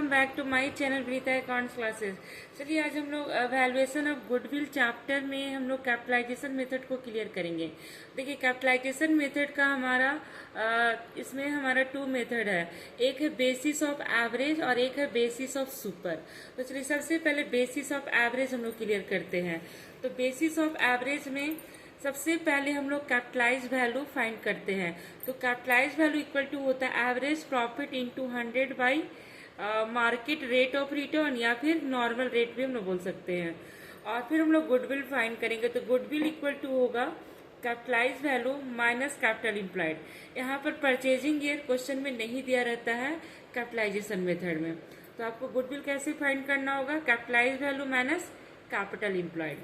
Welcome back to my channel Vinita accounts classes. चलिए आज हम लोग वैल्यूएशन ऑफ गुडविल चैप्टर में हम लोग कैपिटलाइजेशन मेथड को क्लियर करेंगे। देखिए कैपिटलाइजेशन मेथड का हमारा इसमें हमारा टू मेथड है, एक है बेसिस ऑफ एवरेज और एक है बेसिस ऑफ सुपर। तो चलिए सबसे पहले बेसिस ऑफ एवरेज हम लोग क्लियर करते हैं। तो बेसिस ऑफ एवरेज में सबसे पहले हम लोग कैपिटलाइज वैल्यू फाइंड करते हैं। तो कैपिटलाइज वैल्यू इक्वल टू होता है average profit into 100 by market rate of return, या फिर नॉर्मल रेट भी हम लोग बोल सकते हैं। और फिर हम लोग गुडविल फाइंड करेंगे। तो गुडविल इक्वल टू होगा capitalize value minus capital implied. यहाँ पर परचेजिंग ईयर क्वेश्चन में नहीं दिया रहता है कैपिटलाइजेशन मेथड में। तो आपको गुडविल कैसे फाइंड करना होगा, capitalize value minus capital implied.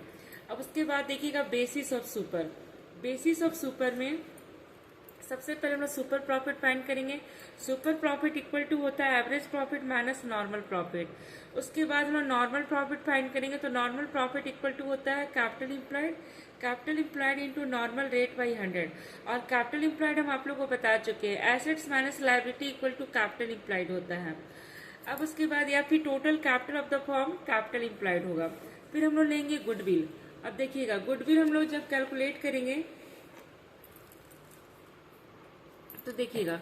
अब उसके बाद देखिएगा basis of super. Basis of super में सबसे पहले हम लोग सुपर प्रॉफिट फाइंड करेंगे। सुपर प्रॉफिट इक्वल टू होता है average profit minus normal profit. उसके बाद हम लोग नॉर्मल प्रॉफिट फाइंड करेंगे। तो नॉर्मल प्रॉफिट इक्वल टू होता है capital implied, capital implied into normal rate by 100। और कैपिटल इम्प्लाइड हम आप लोग को बता चुके हैं, assets minus liability equal to capital implied होता है। अब उसके बाद या फिर total capital of the firm capital implied होगा। फिर हम लोग लेंगे गुडविल। अब देखिएगा गुडविल हम लोग जब कैलकुलेट करेंगे तो देखिएगा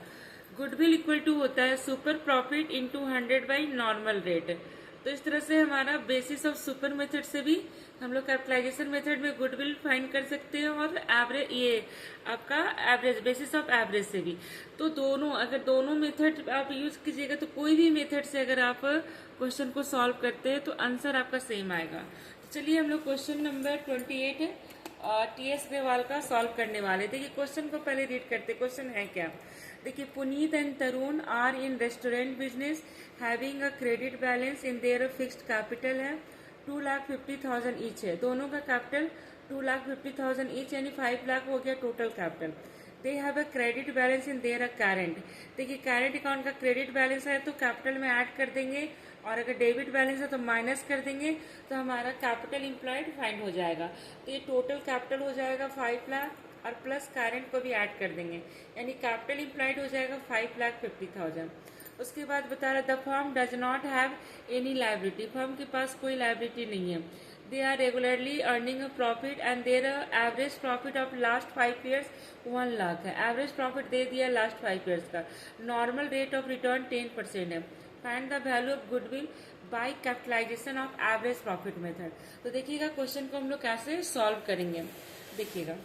गुडविल इक्वल टू होता है super profit into 100 by normal rate. तो इस तरह से हमारा बेसिस ऑफ सुपर मेथड से भी हम लोग कैपिटलाइजेशन मेथड में गुडविल फाइंड कर सकते हैं, और एवरेज ये आपका एवरेज बेसिस ऑफ एवरेज से भी। तो दोनों अगर दोनों मेथड आप यूज कीजिएगा तो कोई भी मेथड से अगर आप क्वेश्चन को सॉल्व करते हैं तो आंसर आपका सेम आएगा। चलिए हम लोग क्वेश्चन नंबर 28 है टीएस ग्रेवाल का सॉल्व करने वाले। देखिए क्वेश्चन को पहले रीड करते। क्वेश्चन है क्या, देखिए Puneet and Tarun are in restaurant business having a credit balance in their fixed capital है 2,50,000 ईच है। दोनों का कैपिटल 2,50,000 ईच यानी 5 लाख हो गया total capital. They have a credit balance in their a current. देखिए करंट अकाउंट का क्रेडिट बैलेंस है तो कैपिटल में ऐड कर देंगे, और अगर डेबिट बैलेंस है तो माइनस कर देंगे, तो हमारा कैपिटल इम्प्लॉयड फाइंड हो जाएगा। तो ये टोटल कैपिटल हो जाएगा 5 लाख, और प्लस करंट को भी ऐड कर देंगे, यानी कैपिटल इम्प्लॉयड हो जाएगा 5,50,000। उसके बाद बता रहा the firm does not have any liability. Firm के पास कोई लायबिलिटी नहीं है। They are regularly earning a profit and their average profit of last 5 years 1 lakh है। एवरेज प्रॉफिट दे दिया लास्ट 5 ईयर्स का। नॉर्मल रेट ऑफ रिटर्न 10% है। Find the value of goodwill by capitalization of average profit method. तो देखिएगा question को हम लोग कैसे सॉल्व करेंगे। देखिएगा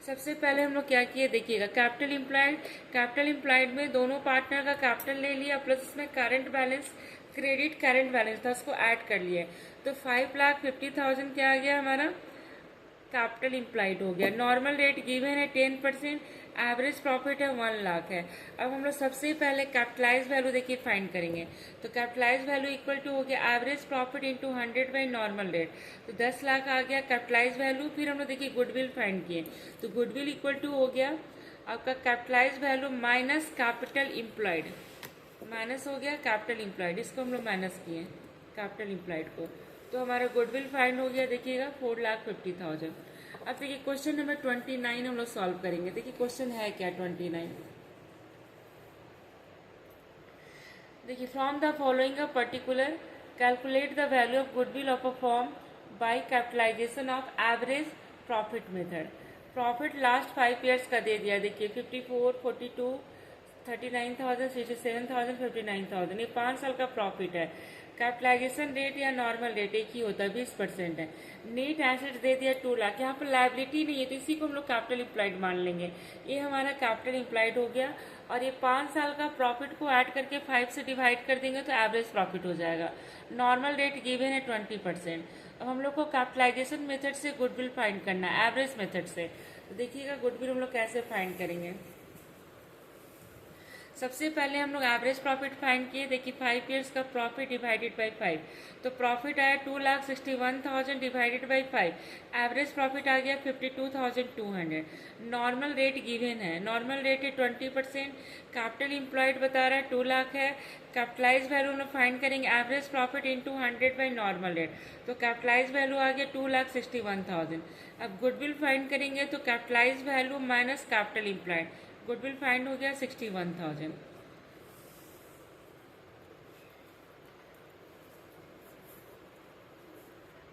सबसे पहले हम लोग क्या किए, देखिएगा कैपिटल इम्प्लाइड में दोनों पार्टनर का कैपिटल ले लिया, प्लस उसमें current balance credit current balance था उसको ऐड कर लिया। तो 5,50,000 क्या आ गया हमारा कैपिटल इम्प्लाइड हो गया। नॉर्मल रेट गिवन है 10%, एवरेज प्रॉफिट है 1 लाख है। अब हम लोग सबसे पहले कैपिटलाइज वैल्यू देखिए फाइंड करेंगे। तो कैपिटलाइज वैल्यू इक्वल टू हो गया average profit into 100 by normal rate. तो 10 लाख आ गया कैपिटलाइज वैल्यू। फिर हम लोग देखिए गुडविल फाइंड किए। तो गुडविल इक्वल टू हो गया आपका capitalize value minus capital employed, minus हो गया कैपिटल इम्प्लॉयड, इसको हम लोग माइनस किए कैपिटल इम्प्लॉयड को। तो हमारा गुडविल फाइंड हो गया देखिएगा 4,50,000। अब देखिए क्वेश्चन नंबर 29 हम लोग सॉल्व करेंगे। देखिए क्वेश्चन है क्या 29। देखिए from the following a particular calculate the value of goodwill of a firm by capitalization of average profit method. Profit last 5 years का दे दिया। देखिए 54, 42, 39,000, 67,000, 59,000, ये 5 साल का प्रॉफिट है। कैपिटलाइजेशन रेट या नॉर्मल रेट एक ही होता है, 20% है। नेट एसेट्स दे दिया 2 लाख, यहाँ पर लायबिलिटी नहीं है तो इसी को हम लोग कैपिटल इम्प्लाइड मान लेंगे। ये हमारा कैपिटल इम्प्लाइड हो गया, और ये 5 साल का प्रॉफिट को ऐड करके 5 से डिवाइड कर देंगे तो एवरेज प्रॉफिट हो जाएगा। नॉर्मल रेट गिवन है 20%। अब हम लोग को कैपिटलाइजेशन मेथड से गुडविल फाइंड करना है एवरेज मेथड से। तो देखिएगा गुडविल हम लोग कैसे फाइंड करेंगे। सबसे पहले हम लोग एवरेज प्रॉफिट फाइंड किए। देखिए 5 ईयर्स का प्रॉफिट डिवाइडेड बाई 5, तो प्रॉफिट आया 2,61,000 डिवाइडेड बाई 5। एवरेज प्रॉफिट आ गया 52,200। नॉर्मल रेट गिवन है, नॉर्मल रेट है 20%। कैपिटल इम्प्लॉयड बता रहा है 2 लाख है। कैपिटलाइज वैल्यू हम लोग फाइंड करेंगे average profit into 100 by normal rate. तो कैपिटलाइज वैल्यू आ गया 2,61,000। अब गुडविल फाइंड करेंगे तो capitalize value minus capital employed, goodwill find हो गया 61,000।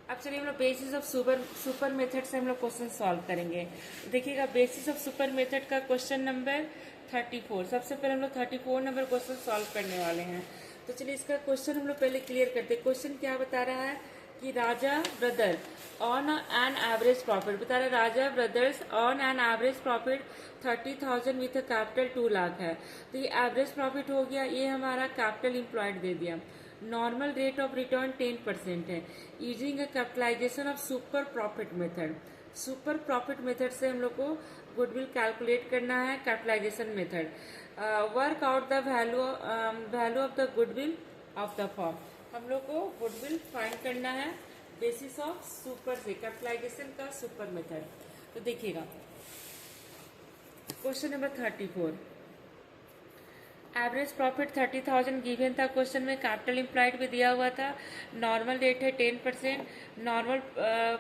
अब चलिए हम लोग बेसिस ऑफ सुपर मेथड से हम लोग क्वेश्चन सॉल्व करेंगे। देखिएगा बेसिस ऑफ सुपर मेथड का क्वेश्चन नंबर 34। सबसे पहले हम लोग 34 नंबर क्वेश्चन सॉल्व करने वाले हैं। तो चलिए इसका क्वेश्चन हम लोग पहले क्लियर करते हैं। क्वेश्चन क्या बता रहा है कि Raja brother on an average profit बता रहा है। Raja brothers on an average profit 30,000 with capital 2 lakh है। तो ये एवरेज प्रॉफिट हो गया, ये हमारा कैपिटल इम्प्लॉयड दे दिया। नॉर्मल रेट ऑफ रिटर्न 10% है। Using a capitalization of super profit method. Super profit method से हम लोग को गुडविल कैलकुलेट करना है, capitalization method. Work out the value of the goodwill of the firm. हम लोग को गुडविल फाइंड करना है बेसिस ऑफ सुपर से, कैपिटलाइजेशन का सुपर मेथड। तो देखिएगा question number 34। Average profit 30,000 given था क्वेश्चन में, कैपिटल इम्प्लाइड भी दिया हुआ था, नॉर्मल रेट है 10%। नॉर्मल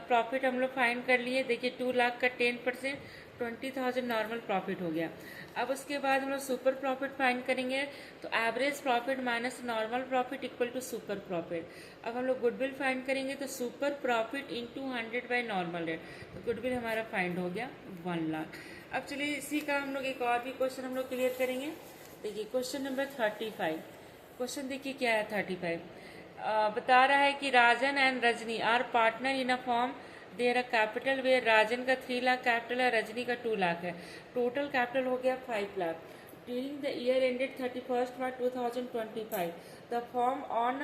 प्रॉफिट हम लोग फाइंड कर लिए। देखिए 2 लाख का 10% 20,000 नॉर्मल प्रॉफिट हो गया। अब उसके बाद हम लोग सुपर प्रॉफिट फाइंड करेंगे। तो average profit minus normal profit equal to super profit. अब हम लोग गुडविल फाइंड करेंगे तो super profit into 100 by normal rate. तो गुडविल हमारा फाइंड हो गया 1 लाख। अब चलिए इसी का हम लोग एक और भी क्वेश्चन हम लोग क्लियर करेंगे। देखिए क्वेश्चन नंबर 35। क्वेश्चन देखिए क्या है 35। बता रहा है कि Rajan and Rajni are partner in a form. There a capital where Rajan का 3 लाख कैपिटल है, रजनी का 2 लाख है। टोटल कैपिटल हो गया 5 lakh. During the year ended 31 March 2025 the firm on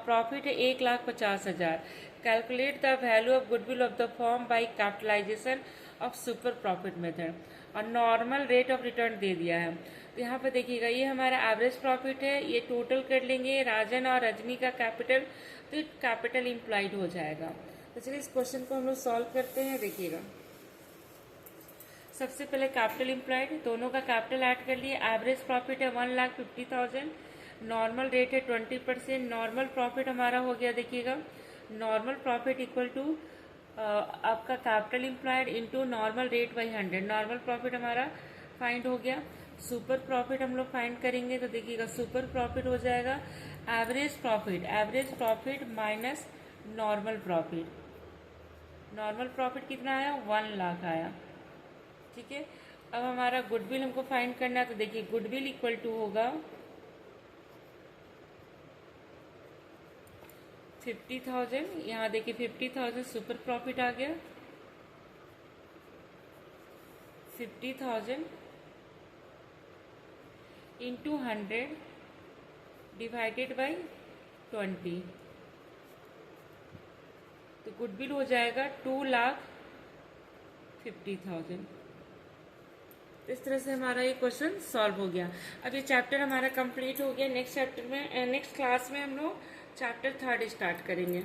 profit है 1,50,000। Calculate the value of goodwill of the firm by capitalization of super profit method. और normal rate of return दे दिया है। तो यहाँ पर देखिएगा ये हमारा एवरेज प्रॉफिट है, ये टोटल कर लेंगे राजन और रजनी का कैपिटल, तो कैपिटल इम्प्लाइड हो जाएगा। तो चलिए इस क्वेश्चन को हम लोग सॉल्व करते हैं। देखिएगा सबसे पहले कैपिटल इम्प्लाइड, दोनों का कैपिटल ऐड कर लिए। एवरेज प्रॉफिट है 1,50,000, नॉर्मल रेट है 20%। नॉर्मल प्रॉफिट हमारा हो गया, देखिएगा नॉर्मल प्रॉफिट इक्वल टू आपका capital implied into normal rate by 100। Normal profit हमारा फाइंड हो गया। सुपर प्रॉफिट हम लोग फाइंड करेंगे तो देखिएगा सुपर प्रॉफिट हो जाएगा average profit minus normal profit. Normal profit कितना आया 1 लाख आया। ठीक है, अब हमारा गुडविल हमको फाइंड करना है। तो देखिए गुडविल इक्वल टू होगा 50,000। यहाँ देखिए 50,000 सुपर प्रॉफिट आ गया, 50,000 इंटू 100 डिवाइडेड बाई 20। तो गुडविल हो जाएगा 2,50,000। इस तरह से हमारा ये क्वेश्चन सॉल्व हो गया। अब ये चैप्टर हमारा कंप्लीट हो गया। नेक्स्ट क्लास में हम लोग चैप्टर 3 स्टार्ट करेंगे।